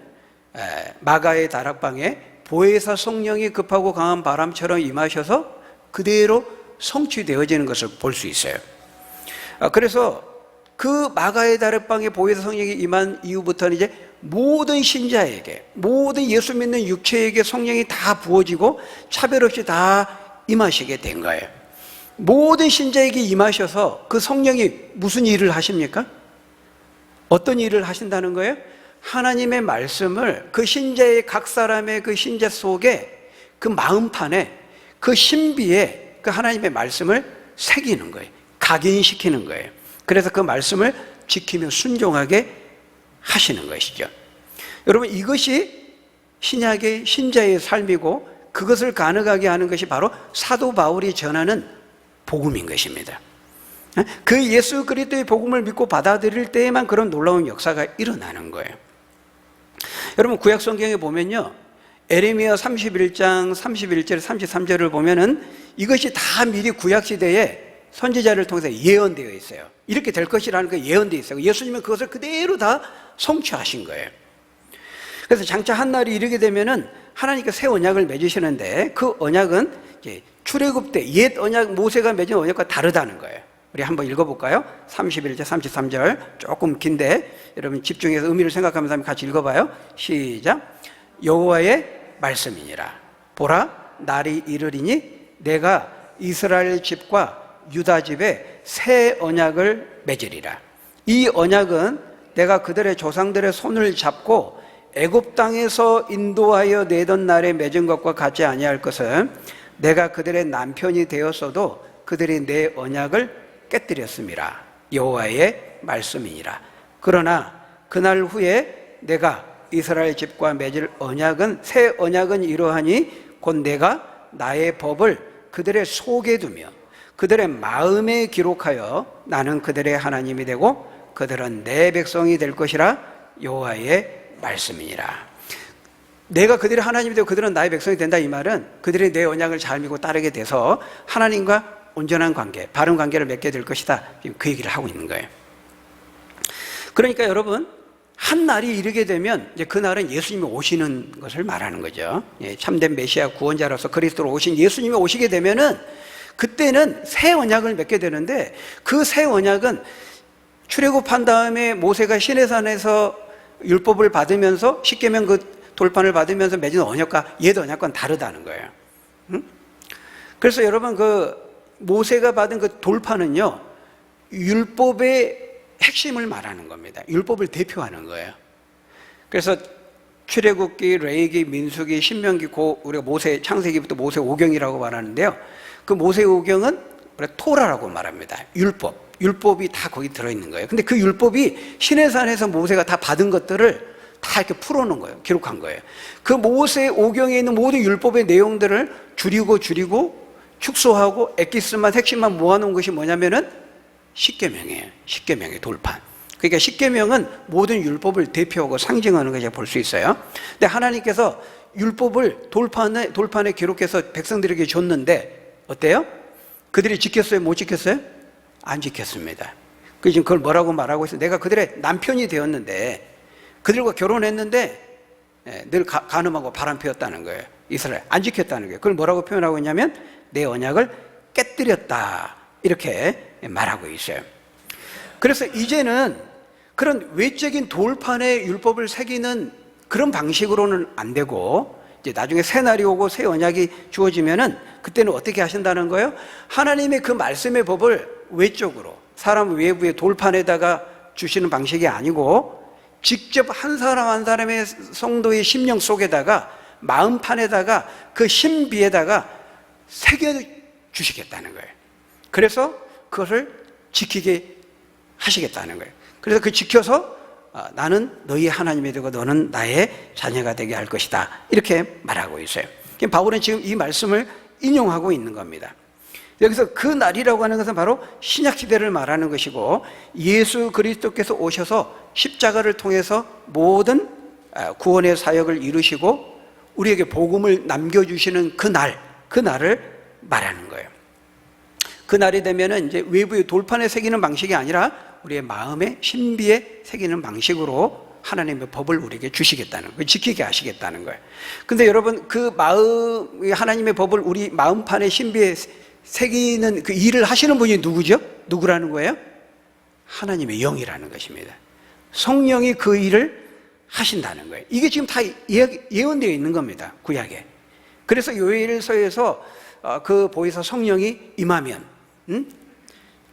마가의 다락방에 보혜사 성령이 급하고 강한 바람처럼 임하셔서 그대로 성취되어지는 것을 볼 수 있어요. 그래서 그 마가의 다락방에 보혜사 성령이 임한 이후부터는 이제 모든 신자에게 모든 예수 믿는 육체에게 성령이 다 부어지고 차별 없이 다 임하시게 된 거예요. 모든 신자에게 임하셔서 그 성령이 무슨 일을 하십니까? 어떤 일을 하신다는 거예요? 하나님의 말씀을 그 신자의 각 사람의 그 신자 속에 그 마음판에 그 신비에 그 하나님의 말씀을 새기는 거예요. 각인시키는 거예요. 그래서 그 말씀을 지키며 순종하게 하시는 것이죠. 여러분 이것이 신약의 신자의 삶이고 그것을 가능하게 하는 것이 바로 사도 바울이 전하는 복음인 것입니다. 그 예수 그리스도의 복음을 믿고 받아들일 때에만 그런 놀라운 역사가 일어나는 거예요. 여러분 구약 성경에 보면요 에레미야 31장 31절 33절을 보면은 이것이 다 미리 구약 시대에 선지자를 통해서 예언되어 있어요. 이렇게 될 것이라는 게 예언되어 있어요. 예수님은 그것을 그대로 다 성취하신 거예요. 그래서 장차 한 날이 이르게 되면은 하나님께서 새 언약을 맺으시는데 그 언약은 이제 출애굽 때 옛 언약 모세가 맺은 언약과 다르다는 거예요. 우리 한번 읽어볼까요? 31절, 33절 조금 긴데 여러분 집중해서 의미를 생각하면서 한번 같이 읽어봐요. 시작. 여호와의 말씀이니라. 보라, 날이 이르리니 내가 이스라엘 집과 유다 집에 새 언약을 맺으리라. 이 언약은 내가 그들의 조상들의 손을 잡고 애굽 땅에서 인도하여 내던 날에 맺은 것과 같지 아니할 것은 내가 그들의 남편이 되었어도 그들이 내 언약을 깨뜨렸음이라. 여호와의 말씀이니라. 그러나 그날 후에 내가 이스라엘 집과 맺을 언약은 새 언약은 이러하니 곧 내가 나의 법을 그들의 속에 두며 그들의 마음에 기록하여 나는 그들의 하나님이 되고 그들은 내 백성이 될 것이라. 여호와의 말씀이니라. 내가 그들의 하나님이 되고 그들은 나의 백성이 된다. 이 말은 그들이 내 언약을 잘 믿고 따르게 돼서 하나님과 온전한 관계, 바른 관계를 맺게 될 것이다. 그 얘기를 하고 있는 거예요. 그러니까 여러분, 한 날이 이르게 되면 이제 그 날은 예수님이 오시는 것을 말하는 거죠. 참된 메시아 구원자로서 그리스도로 오신 예수님이 오시게 되면은 그때는 새 언약을 맺게 되는데 그 새 언약은 출애굽한 다음에 모세가 시내산에서 율법을 받으면서 십계명 그 돌판을 받으면서 맺은 언약과 옛 언약과는 다르다는 거예요. 그래서 여러분 그 모세가 받은 그 돌판은요, 율법의 핵심을 말하는 겁니다. 율법을 대표하는 거예요. 그래서 출애굽기, 레위기, 민수기, 신명기, 우리가 모세 창세기부터 모세 오경이라고 말하는데요. 그 모세 오경은 토라라고 말합니다. 율법이 다 거기 들어있는 거예요. 근데 그 율법이 시내산에서 모세가 다 받은 것들을 다 이렇게 풀어놓은 거예요. 기록한 거예요. 그 모세 오경에 있는 모든 율법의 내용들을 줄이고 축소하고 엑기스만 핵심만 모아놓은 것이 뭐냐면은 십계명이에요. 십계명의 돌판. 그러니까 십계명은 모든 율법을 대표하고 상징하는 것을 볼 수 있어요. 근데 하나님께서 율법을 돌판에 기록해서 백성들에게 줬는데 어때요? 그들이 지켰어요? 못 지켰어요? 안 지켰습니다. 그래서 지금 그걸 뭐라고 말하고 있어요? 내가 그들의 남편이 되었는데 그들과 결혼했는데 늘 간음하고 바람 피웠다는 거예요. 이스라엘 안 지켰다는 거예요. 그걸 뭐라고 표현하고 있냐면 내 언약을 깨뜨렸다, 이렇게 말하고 있어요. 그래서 이제는 그런 외적인 돌판에 율법을 새기는 그런 방식으로는 안 되고 이제 나중에 새 날이 오고 새 언약이 주어지면은 그때는 어떻게 하신다는 거예요? 하나님의 그 말씀의 법을 외적으로 사람 외부의 돌판에다가 주시는 방식이 아니고 직접 한 사람 한 사람의 성도의 심령 속에다가 마음판에다가 그 신비에다가 새겨 주시겠다는 거예요. 그래서 그것을 지키게 하시겠다는 거예요. 그래서 그 지켜서 나는 너희 하나님이 되고 너는 나의 자녀가 되게 할 것이다, 이렇게 말하고 있어요. 바울은 지금 이 말씀을 인용하고 있는 겁니다. 여기서 그 날이라고 하는 것은 바로 신약시대를 말하는 것이고 예수 그리스도께서 오셔서 십자가를 통해서 모든 구원의 사역을 이루시고 우리에게 복음을 남겨주시는 그 날을 말하는 거예요. 그 날이 되면은 이제 외부의 돌판에 새기는 방식이 아니라 우리의 마음의 신비에 새기는 방식으로 하나님의 법을 우리에게 주시겠다는 거예요. 지키게 하시겠다는 거예요. 근데 여러분, 그 하나님의 법을 우리 마음판의 신비에 새기는 그 일을 하시는 분이 누구죠? 누구라는 거예요? 하나님의 영이라는 것입니다. 성령이 그 일을 하신다는 거예요. 이게 지금 다 예언되어 있는 겁니다, 구약에. 그래서 요엘서에서 그 보혜사 성령이 임하면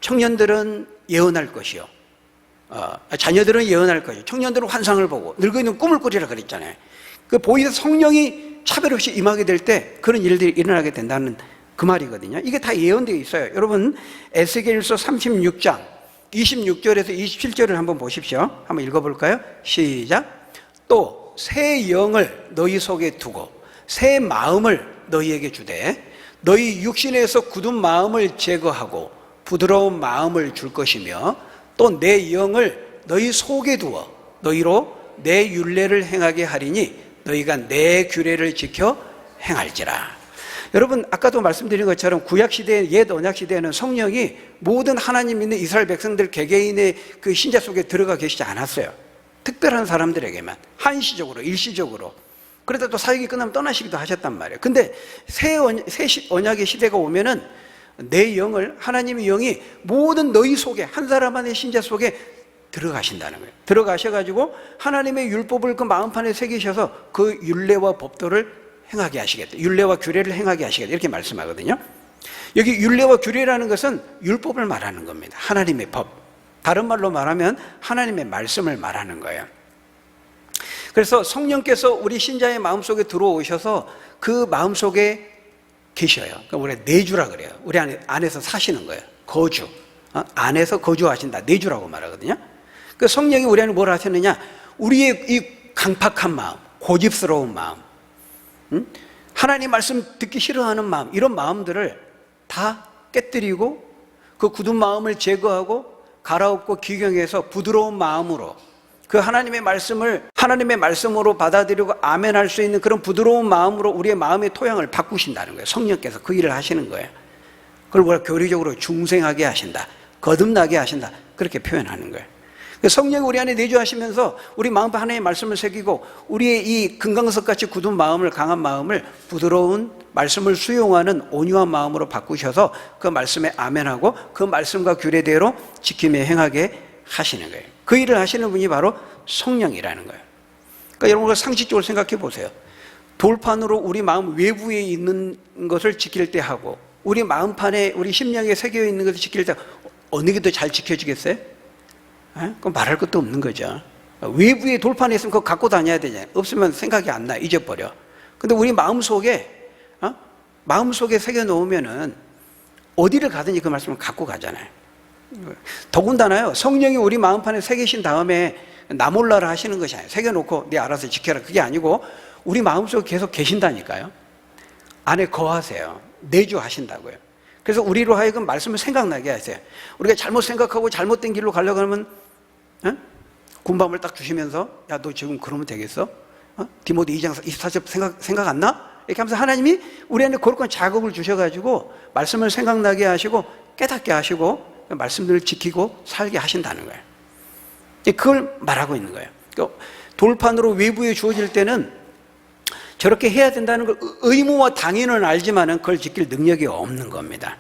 청년들은 예언할 것이요, 자녀들은 예언할 것이요, 청년들은 환상을 보고 늙은이는 꿈을 꾸리라 그랬잖아요. 그 보혜사 성령이 차별 없이 임하게 될 때 그런 일들이 일어나게 된다는 그 말이거든요. 이게 다 예언되어 있어요. 여러분, 에스겔서 36장 26절에서 27절을 한번 보십시오. 한번 읽어볼까요? 시작. 또 새 영을 너희 속에 두고 새 마음을 너희에게 주되 너희 육신에서 굳은 마음을 제거하고 부드러운 마음을 줄 것이며 또 내 영을 너희 속에 두어 너희로 내 율례를 행하게 하리니 너희가 내 규례를 지켜 행할지라. 여러분, 아까도 말씀드린 것처럼 구약시대, 옛 언약시대에는 성령이 모든 하나님 믿는 이스라엘 백성들 개개인의 그 신자 속에 들어가 계시지 않았어요. 특별한 사람들에게만 한시적으로, 일시적으로. 그러다 또 사역이 끝나면 떠나시기도 하셨단 말이에요. 근데 새 언약의 시대가 오면은 내 영을, 하나님의 영이 모든 너희 속에, 한 사람 안의 신자 속에 들어가신다는 거예요. 들어가셔가지고 하나님의 율법을 그 마음판에 새기셔서 그 율례와 법도를 행하게 하시겠다. 율례와 규례를 행하게 하시겠다. 이렇게 말씀하거든요. 여기 율례와 규례라는 것은 율법을 말하는 겁니다. 하나님의 법. 다른 말로 말하면 하나님의 말씀을 말하는 거예요. 그래서 성령께서 우리 신자의 마음속에 들어오셔서 그 마음속에 계셔요. 그러니까 우리 내주라 그래요. 우리 안에서 사시는 거예요. 거주. 안에서 거주하신다. 내주라고 말하거든요. 그 성령이 우리 안에 뭘 하셨느냐? 우리의 이 강팍한 마음, 고집스러운 마음, 하나님 말씀 듣기 싫어하는 마음, 이런 마음들을 다 깨뜨리고 그 굳은 마음을 제거하고 갈아엎고 기경해서 부드러운 마음으로 그 하나님의 말씀을 하나님의 말씀으로 받아들이고 아멘할 수 있는 그런 부드러운 마음으로 우리의 마음의 토양을 바꾸신다는 거예요. 성령께서 그 일을 하시는 거예요. 그걸 우리가 교리적으로 중생하게 하신다, 거듭나게 하신다, 그렇게 표현하는 거예요. 성령이 우리 안에 내주하시면서 우리 마음에 하나님의 말씀을 새기고 우리의 이 금강석같이 굳은 마음을, 강한 마음을 부드러운 말씀을 수용하는 온유한 마음으로 바꾸셔서 그 말씀에 아멘하고 그 말씀과 규례대로 지키며 행하게 하시는 거예요. 그 일을 하시는 분이 바로 성령이라는 거예요. 그러니까 여러분 상식적으로 생각해 보세요. 돌판으로 우리 마음 외부에 있는 것을 지킬 때 하고 우리 마음판에 우리 심령에 새겨 있는 것을 지킬 때 어느 게 더 잘 지켜지겠어요? 그럼 말할 것도 없는 거죠. 외부에 돌판에 있으면 그거 갖고 다녀야 되잖아요. 없으면 생각이 안 나, 잊어버려. 근데 우리 마음속에 새겨 놓으면은 어디를 가든지 그 말씀을 갖고 가잖아요. 더군다나요, 성령이 우리 마음판에 새기신 다음에 나 몰라라 하시는 것이 아니에요. 새겨놓고 네 알아서 지켜라, 그게 아니고 우리 마음속에 계속 계신다니까요. 안에 거하세요. 내주하신다고요. 그래서 우리로 하여금 말씀을 생각나게 하세요. 우리가 잘못 생각하고 잘못된 길로 가려고 하면 군밤을 딱 주시면서 야, 너 지금 그러면 되겠어? 디모데 2장 24절 생각 안 나? 이렇게 하면서 하나님이 우리 안에 거룩한 자극을 주셔가지고 말씀을 생각나게 하시고 깨닫게 하시고 말씀들을 지키고 살게 하신다는 거예요. 그걸 말하고 있는 거예요. 돌판으로 외부에 주어질 때는 저렇게 해야 된다는 걸 의무와 당연은 알지만은 그걸 지킬 능력이 없는 겁니다.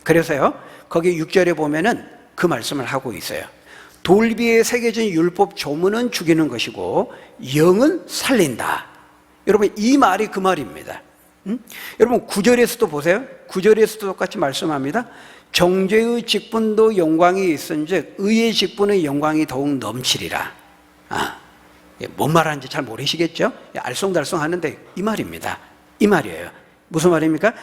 그래서요, 거기 6절에 보면은 그 말씀을 하고 있어요. 돌비에 새겨진 율법 조문은 죽이는 것이고 영은 살린다. 여러분, 이 말이 그 말입니다. 여러분 9절에서도 보세요. 9절에서도 똑같이 말씀합니다. 정죄의 직분도 영광이 있은즉 의의 직분의 영광이 더욱 넘치리라. 뭔 말하는지 잘 모르시겠죠? 알쏭달쏭 하는데 이 말입니다. 이 말이에요. 무슨 말입니까?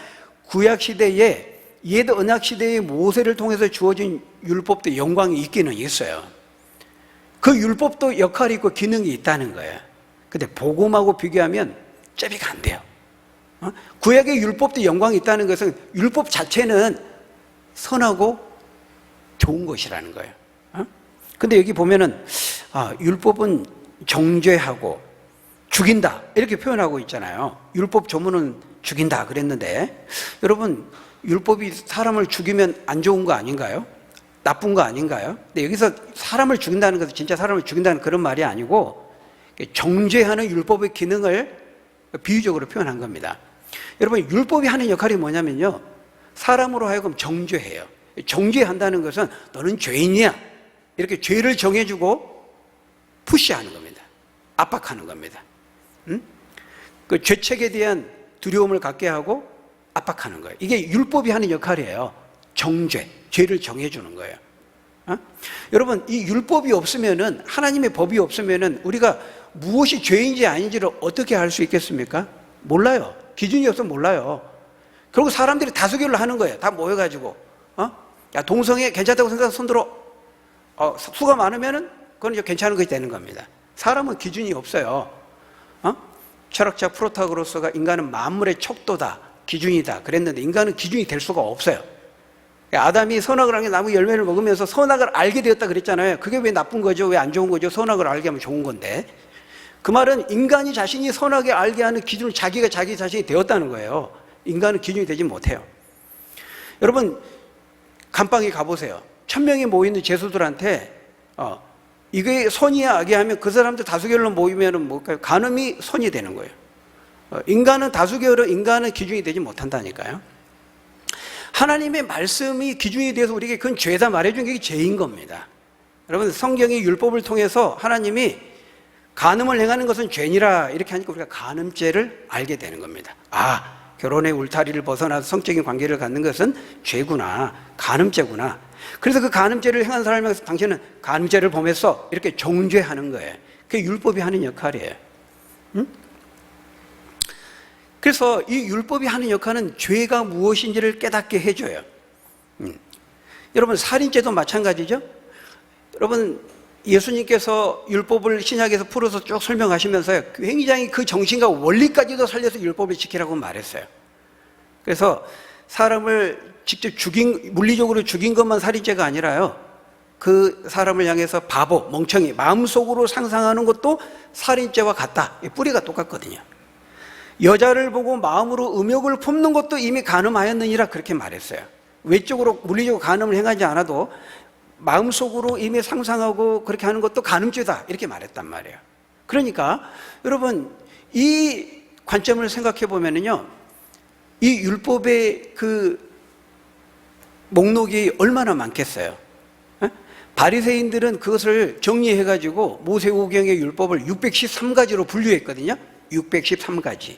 구약시대에 옛 언약시대의 모세를 통해서 주어진 율법도 영광이 있기는 있어요. 그 율법도 역할이 있고 기능이 있다는 거예요. 근데 복음하고 비교하면 잽이가 안 돼요. 구약의 율법도 영광이 있다는 것은 율법 자체는 선하고 좋은 것이라는 거예요. 근데 여기 보면은 율법은 정죄하고 죽인다 이렇게 표현하고 있잖아요. 율법 조문은 죽인다 그랬는데 여러분, 율법이 사람을 죽이면 안 좋은 거 아닌가요? 나쁜 거 아닌가요? 근데 여기서 사람을 죽인다는 것은 진짜 사람을 죽인다는 그런 말이 아니고 정죄하는 율법의 기능을 비유적으로 표현한 겁니다. 여러분, 율법이 하는 역할이 뭐냐면요, 사람으로 하여금 정죄해요. 정죄한다는 것은 너는 죄인이야 이렇게 죄를 정해주고 푸시하는 겁니다. 압박하는 겁니다. 그 죄책에 대한 두려움을 갖게 하고 압박하는 거예요. 이게 율법이 하는 역할이에요. 정죄, 죄를 정해주는 거예요. 여러분, 이 율법이 없으면은, 하나님의 법이 없으면은 우리가 무엇이 죄인지 아닌지를 어떻게 알 수 있겠습니까? 몰라요. 기준이 없으면 몰라요. 결국 사람들이 다수결로 하는 거예요. 다 모여가지고 야, 동성애 괜찮다고 생각해서 손들어. 수가 많으면은 그건 이제 괜찮은 것이 되는 겁니다. 사람은 기준이 없어요. 철학자 프로타고라스가 인간은 만물의 척도다, 기준이다 그랬는데 인간은 기준이 될 수가 없어요. 아담이 선악을 한 게 나무 열매를 먹으면서 선악을 알게 되었다 그랬잖아요. 그게 왜 나쁜 거죠? 왜 안 좋은 거죠? 선악을 알게 하면 좋은 건데. 그 말은 인간이 자신이 선악을 알게 하는 기준을 자기가 자기 자신이 되었다는 거예요. 인간은 기준이 되지 못해요. 여러분, 감방에 가보세요. 1000명이 모이는 제수들한테 이게 선이야 악이야 하면 그 사람들 다수결로 모이면은 뭘까요? 간음이 선이 되는 거예요. 인간은 다수결은 인간은 기준이 되지 못한다니까요. 하나님의 말씀이 기준이 돼서 우리에게 그건 죄다 말해준 게 죄인 겁니다. 여러분, 성경의 율법을 통해서 하나님이 간음을 행하는 것은 죄니라 이렇게 하니까 우리가 간음죄를 알게 되는 겁니다. 아, 결혼의 울타리를 벗어나서 성적인 관계를 갖는 것은 죄구나, 간음죄구나. 그래서 그 간음죄를 행한 사람에서 당신은 간음죄를 범했어 이렇게 정죄하는 거예요. 그게 율법이 하는 역할이에요. 응? 그래서 이 율법이 하는 역할은 죄가 무엇인지를 깨닫게 해줘요. 여러분, 살인죄도 마찬가지죠. 여러분, 예수님께서 율법을 신약에서 풀어서 쭉 설명하시면서요, 굉장히 그 정신과 원리까지도 살려서 율법을 지키라고 말했어요. 그래서 사람을 직접 물리적으로 죽인 것만 살인죄가 아니라요, 그 사람을 향해서 바보, 멍청이, 마음속으로 상상하는 것도 살인죄와 같다. 뿌리가 똑같거든요. 여자를 보고 마음으로 음욕을 품는 것도 이미 간음하였느니라 그렇게 말했어요. 외적으로 물리적으로 간음을 행하지 않아도 마음속으로 이미 상상하고 그렇게 하는 것도 간음죄다 이렇게 말했단 말이에요. 그러니까 여러분, 이 관점을 생각해 보면은요, 이 율법의 그 목록이 얼마나 많겠어요. 바리새인들은 그것을 정리해 가지고 모세오경의 율법을 613가지로 분류했거든요. 613가지.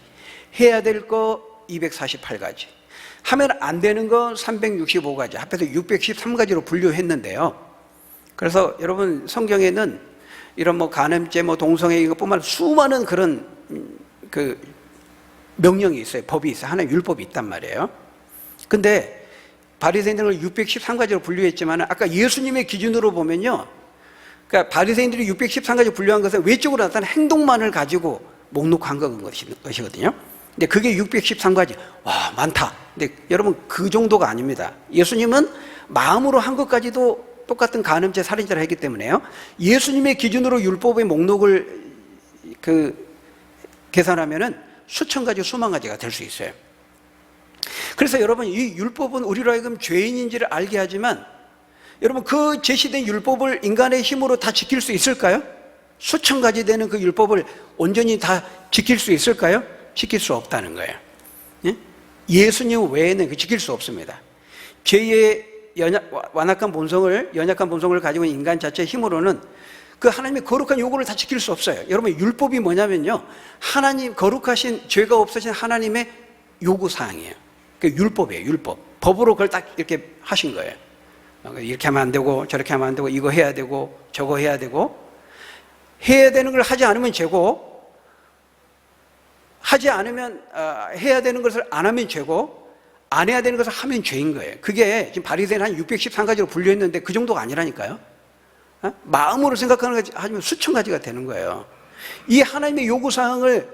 해야 될 거 248가지. 하면 안 되는 거 365가지. 합해서 613가지로 분류했는데요. 그래서 여러분, 성경에는 이런 뭐 간음죄, 뭐 동성애 이것뿐만 아니라 수많은 그런 그 명령이 있어요. 법이 있어요. 하나의 율법이 있단 말이에요. 근데 바리새인들을 613가지로 분류했지만 아까 예수님의 기준으로 보면요, 그러니까 바리새인들이 613가지 분류한 것은 외적으로 나타나는 행동만을 가지고 목록한 것이거든요. 근데 그게 613가지. 와, 많다. 근데 여러분, 그 정도가 아닙니다. 예수님은 마음으로 한 것까지도 똑같은 간음죄, 살인죄를 했기 때문에요, 예수님의 기준으로 율법의 목록을 계산하면은 수천 가지, 수만 가지가 될 수 있어요. 그래서 여러분, 이 율법은 우리로 하여금 죄인인지를 알게 하지만, 여러분, 그 제시된 율법을 인간의 힘으로 다 지킬 수 있을까요? 수천 가지 되는 그 율법을 온전히 다 지킬 수 있을까요? 지킬 수 없다는 거예요. 예수님 외에는 지킬 수 없습니다. 죄의 연약한 본성을 가지고 있는 인간 자체의 힘으로는 그 하나님의 거룩한 요구를 다 지킬 수 없어요. 여러분, 율법이 뭐냐면요, 하나님, 거룩하신, 죄가 없으신 하나님의 요구사항이에요. 그 율법이에요, 율법. 법으로 그걸 딱 이렇게 하신 거예요. 이렇게 하면 안 되고, 저렇게 하면 안 되고, 이거 해야 되고, 저거 해야 되고, 해야 되는 걸 하지 않으면 죄고, 하지 않으면, 해야 되는 것을 안 하면 죄고, 안 해야 되는 것을 하면 죄인 거예요. 그게 지금 바리새인 한 613가지로 분류했는데 그 정도가 아니라니까요. 마음으로 생각하는 거 하면 수천 가지가 되는 거예요. 이 하나님의 요구사항을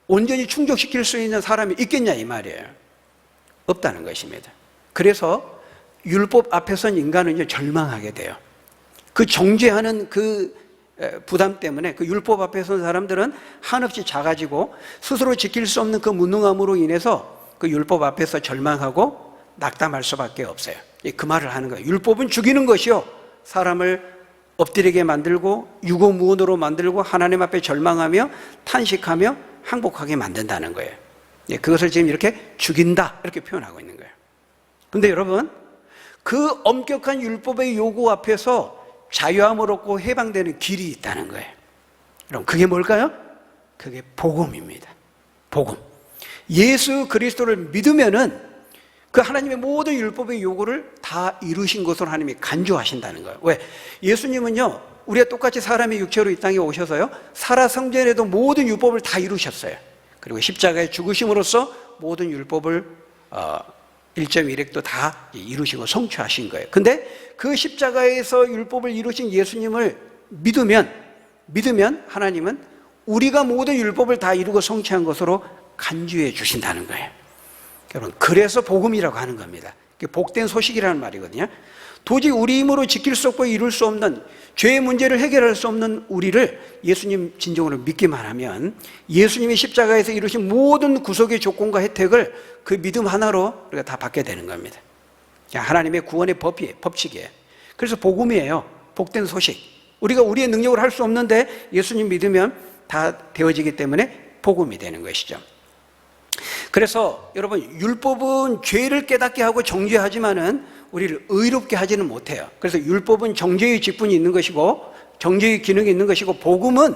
온전히 충족시킬 수 있는 사람이 있겠냐 이 말이에요. 없다는 것입니다. 그래서 율법 앞에선 인간은 절망하게 돼요. 그 정죄하는 그 부담 때문에 그 율법 앞에 선 사람들은 한없이 작아지고 스스로 지킬 수 없는 그 무능함으로 인해서 그 율법 앞에서 절망하고 낙담할 수밖에 없어요. 그 말을 하는 거예요. 율법은 죽이는 것이요, 사람을 엎드리게 만들고 유고무원으로 만들고 하나님 앞에 절망하며 탄식하며 항복하게 만든다는 거예요. 그것을 지금 이렇게 죽인다 이렇게 표현하고 있는 거예요. 그런데 여러분, 그 엄격한 율법의 요구 앞에서 자유함을 얻고 해방되는 길이 있다는 거예요. 그럼 그게 뭘까요? 그게 복음입니다. 복음. 예수 그리스도를 믿으면은 그 하나님의 모든 율법의 요구를 다 이루신 것으로 하나님이 간주하신다는 거예요. 왜? 예수님은요, 우리가 똑같이 사람의 육체로 이 땅에 오셔서요, 살아생전에도 모든 율법을 다 이루셨어요. 그리고 십자가에 죽으심으로써 모든 율법을 1.1획도 다 이루시고 성취하신 거예요. 근데 그 십자가에서 율법을 이루신 예수님을 믿으면 하나님은 우리가 모든 율법을 다 이루고 성취한 것으로 간주해 주신다는 거예요. 여러분, 그래서 복음이라고 하는 겁니다. 복된 소식이라는 말이거든요. 도저히 우리 힘으로 지킬 수 없고 이룰 수 없는 죄의 문제를 해결할 수 없는 우리를 예수님 진정으로 믿기만 하면 예수님이 십자가에서 이루신 모든 구속의 조건과 혜택을 그 믿음 하나로 우리가 다 받게 되는 겁니다. 하나님의 구원의 법칙이에요. 그래서 복음이에요. 복된 소식. 우리가 우리의 능력으로 할 수 없는데 예수님 믿으면 다 되어지기 때문에 복음이 되는 것이죠. 그래서 여러분, 율법은 죄를 깨닫게 하고 정죄하지만은 우리를 의롭게 하지는 못해요. 그래서 율법은 정죄의 직분이 있는 것이고 정죄의 기능이 있는 것이고, 복음은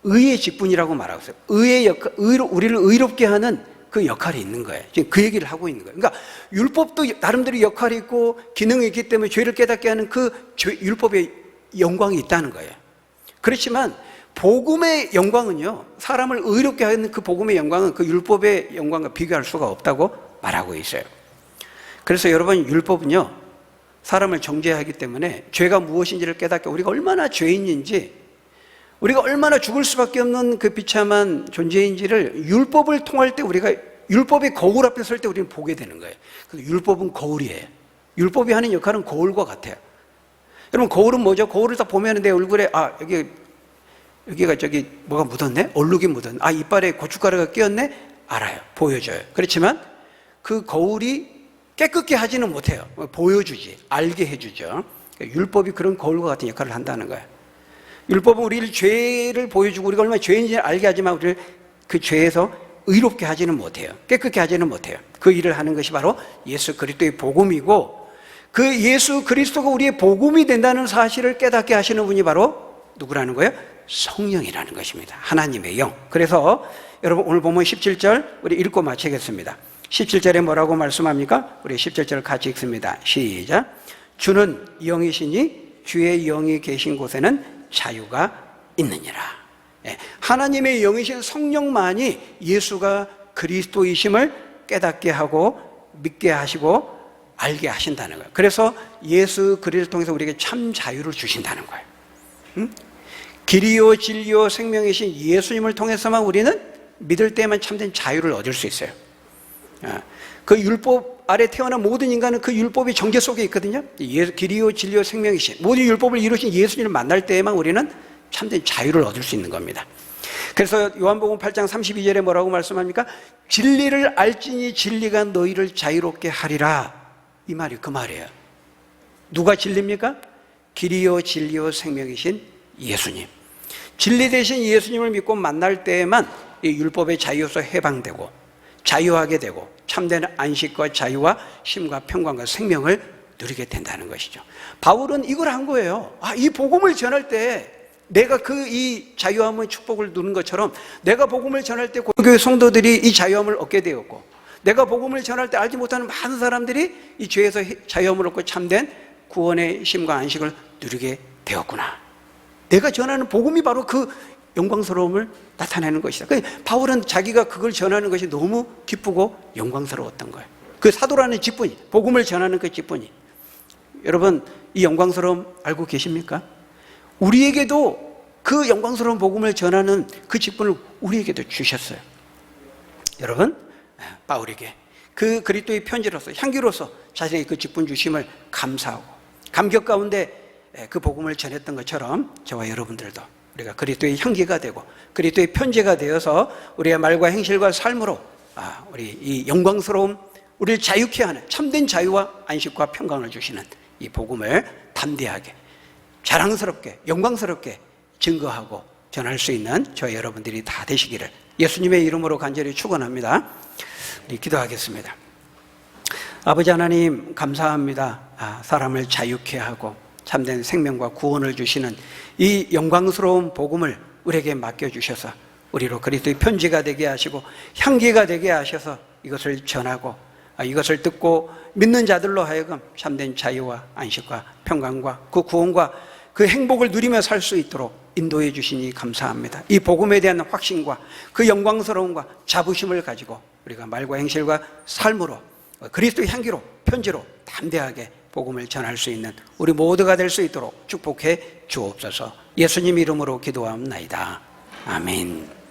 의의 직분이라고 말하고 있어요. 의의 역할, 우리를 의롭게 하는 그 역할이 있는 거예요. 지금 그 얘기를 하고 있는 거예요. 그러니까 율법도 나름대로 역할이 있고 기능이 있기 때문에 죄를 깨닫게 하는 그 율법의 영광이 있다는 거예요. 그렇지만 복음의 영광은요, 사람을 의롭게 하는 그 복음의 영광은 그 율법의 영광과 비교할 수가 없다고 말하고 있어요. 그래서 여러분, 율법은요, 사람을 정죄하기 때문에 죄가 무엇인지를 깨닫게, 우리가 얼마나 죄인인지, 우리가 얼마나 죽을 수밖에 없는 그 비참한 존재인지를 율법을 통할 때, 우리가 율법의 거울 앞에 설 때 우리는 보게 되는 거예요. 율법은 거울이에요. 율법이 하는 역할은 거울과 같아요. 여러분, 거울은 뭐죠? 거울을 딱 보면 내 얼굴에, 여기가 저기 뭐가 묻었네? 얼룩이 묻었네. 이빨에 고춧가루가 끼었네? 알아요. 보여줘요. 그렇지만 그 거울이 깨끗게 하지는 못해요. 보여주지, 알게 해주죠. 율법이 그런 거울과 같은 역할을 한다는 거예요. 율법은 우리를 죄를 보여주고 우리가 얼마나 죄인지를 알게 하지만 우리를 그 죄에서 의롭게 하지는 못해요. 깨끗게 하지는 못해요. 그 일을 하는 것이 바로 예수 그리스도의 복음이고, 그 예수 그리스도가 우리의 복음이 된다는 사실을 깨닫게 하시는 분이 바로 누구라는 거예요? 성령이라는 것입니다. 하나님의 영. 그래서 여러분, 오늘 보면 17절 우리 읽고 마치겠습니다. 17절에 뭐라고 말씀합니까? 우리 17절 같이 읽습니다. 시작. 주는 영이시니 주의 영이 계신 곳에는 자유가 있느니라. 하나님의 영이신 성령만이 예수가 그리스도이심을 깨닫게 하고 믿게 하시고 알게 하신다는 거예요. 그래서 예수 그리스도를 통해서 우리에게 참 자유를 주신다는 거예요. 길이요 진리요 생명이신 예수님을 통해서만 우리는 믿을 때만 참된 자유를 얻을 수 있어요. 그 율법 아래 태어난 모든 인간은 그 율법의 정죄 속에 있거든요. 길이요 진리요 생명이신 모든 율법을 이루신 예수님을 만날 때에만 우리는 참된 자유를 얻을 수 있는 겁니다. 그래서 요한복음 8장 32절에 뭐라고 말씀합니까? 진리를 알지니 진리가 너희를 자유롭게 하리라. 이 말이 그 말이에요. 누가 진리입니까? 길이요 진리요 생명이신 예수님. 진리 대신 예수님을 믿고 만날 때에만 이 율법의 자유에서 해방되고 자유하게 되고 참된 안식과 자유와 쉼과 평강과 생명을 누리게 된다는 것이죠. 바울은 이걸 한 거예요. 이 복음을 전할 때 내가 이 자유함의 축복을 누린 것처럼 내가 복음을 전할 때 고교회 성도들이 이 자유함을 얻게 되었고, 내가 복음을 전할 때 알지 못하는 많은 사람들이 이 죄에서 자유함을 얻고 참된 구원의 쉼과 안식을 누리게 되었구나. 내가 전하는 복음이 바로 그 영광스러움을 나타내는 것이다. 바울은 자기가 그걸 전하는 것이 너무 기쁘고 영광스러웠던 거예요. 그 사도라는 직분이, 복음을 전하는 그 직분이. 여러분, 이 영광스러움 알고 계십니까? 우리에게도 그 영광스러운 복음을 전하는 그 직분을 우리에게도 주셨어요. 여러분, 바울에게 그 그리스도의 편지로서, 향기로서 자신의 그 직분 주심을 감사하고 감격 가운데 그 복음을 전했던 것처럼 저와 여러분들도 우리가 그리스도의 향기가 되고 그리스도의 편지가 되어서 우리의 말과 행실과 삶으로 우리 이 영광스러움, 우리를 자유케 하는 참된 자유와 안식과 평강을 주시는 이 복음을 담대하게, 자랑스럽게, 영광스럽게 증거하고 전할 수 있는 저희 여러분들이 다 되시기를 예수님의 이름으로 간절히 축원합니다. 우리 기도하겠습니다. 아버지 하나님, 감사합니다. 사람을 자유케 하고 참된 생명과 구원을 주시는 이 영광스러운 복음을 우리에게 맡겨주셔서 우리로 그리스도의 편지가 되게 하시고 향기가 되게 하셔서 이것을 전하고 이것을 듣고 믿는 자들로 하여금 참된 자유와 안식과 평강과 그 구원과 그 행복을 누리며 살 수 있도록 인도해 주시니 감사합니다. 이 복음에 대한 확신과 그 영광스러움과 자부심을 가지고 우리가 말과 행실과 삶으로 그리스도의 향기로, 편지로 담대하게 복음을 전할 수 있는 우리 모두가 될 수 있도록 축복해 주옵소서. 예수님 이름으로 기도하옵나이다. 아멘.